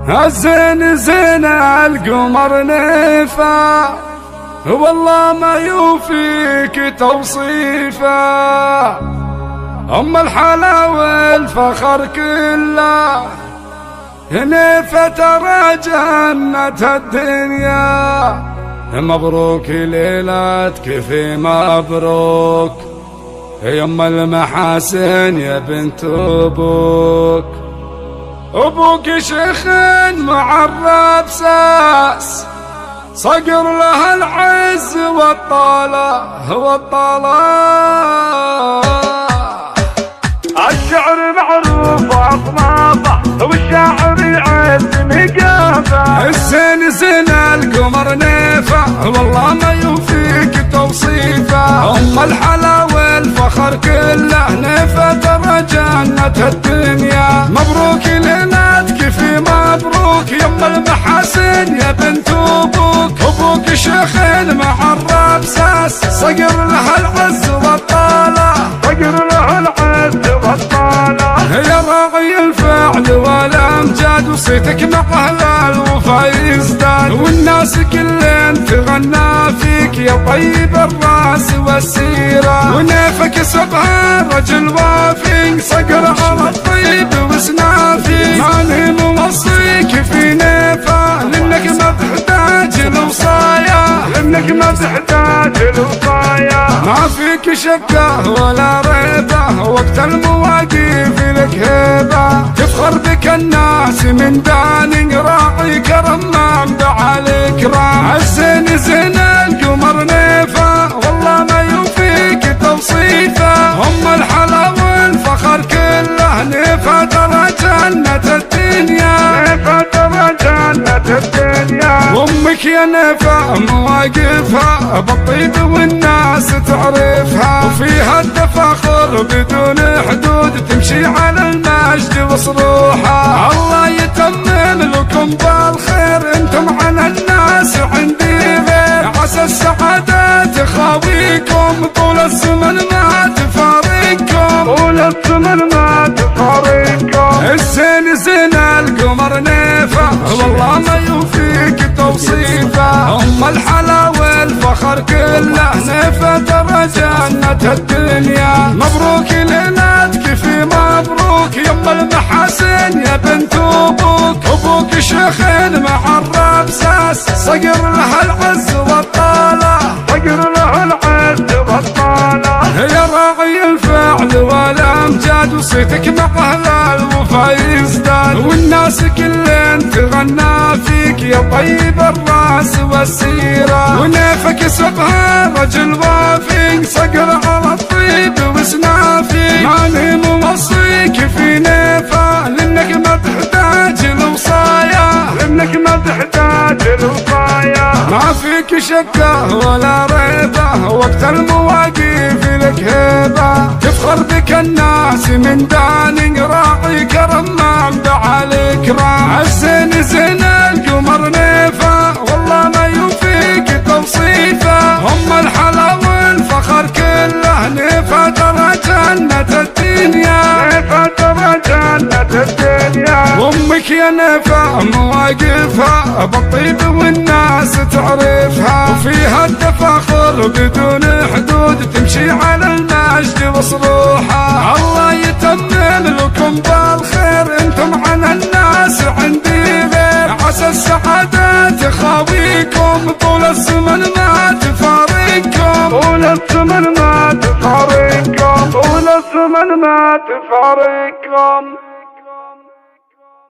الزين زين القمر نفا، والله ما يوفيك توصيفه. أم الحلا والفخر كله نفا ترى جنة الدنيا. مبروك ليلتك في مبروك يا أم المحاسن يا بنت أبوك. أبوك شيخ معرب ساس، صقر له العز والطلاء. الشعر معروف وأصنافه والشاعر يعز مقافه. الزين زين القمر نيفه، والله ما يوفيك توصيفه. أم الحلا والفخر كله نيفه ترى جنة الدنيا. مبروك ليلتك في مبروك يا أم المحاسن يا بنت أبوك. أبوك شيخ معرب ساس، صقر له العز والطلاء. يا راعي الفعل والامجاد، وصيتك مع اهل الوفا يزداد. والناس كلين تغنى فيك يا طيب الراس والسيره. ونيفك سبها رجل وافي، صقر على الطيب وسنافي. ماني موصيك في نيفه لانك ما تحتاج الوصايا، لانك ما تحتاج الوصايا. ما فيك شكه ولا ريبه، وقت المواقف لك هيبه. تفخر بك الناس من داني، راعي كرم منبع الإكرام. الزين زين القمر نيفه، والله ما يوفيك توصيفه. أم الحلا والفخر كله نيفه ترى جنة الدنيا. نيفه ترى جنة الدنيا. وامك يا نيفه مواقفها بالطيب والناس تعرفها، وفيها التفاخر بدون حدود، تمشي على المجد وصروحها. الله يتمم لكم بالخير، انتم عن الناس عندي غير. عسى السعادة تخاويكم طول الزمن ما تفارقكم، طول الزمن ما تفارقكم. الزين زين القمر نيفه، والله ما يوفيك توصيفه. أم الحلا والفخر كله نيفه ترى جنة الدنيا. مبروك ليلتك في مبروك يا أم المحاسن يا بنت أبوك. أبوك شيخ معرب ساس، صقر له العز والطلاء. صقر له العز والطلاء. يا راعي الفعل والامجاد، وصيتك مع اهل الوفا يزداد. والناس كلين تغنى فيك يا طيب الراس والسيره. ونيفك سبها رجل وافي، صقر على الطيب وسنافي. ماني موصيك في نيفه لانك ما تحتاج الوصايا، لانك ما تحتاج الوصايا. ما فيك شكه ولا ريبه، وقت المواقف لك هيبه. تفخر بك الناس من داني، راعي كرم منبع الإكرام. الزين زين القمر نيفه، والله ما يوفيك توصيفه. أم الحلا والفخر كله نيفه ترى جنة الدنيا. نيفه ترى جنة الدنيا. وامك يا نيفه مواقفها بالطيب والناس تعرفها، وفيها التفاخر بدون حدود، تمشي على المجد وصروحها. الله يتمم لكم بالخير، انتم عن الناس عندي غير. عسى السعادة تخاويكم طول الزمن ما تفارقكم، طول الزمن ما تفارقكم، طول الزمن ما تفارقكم.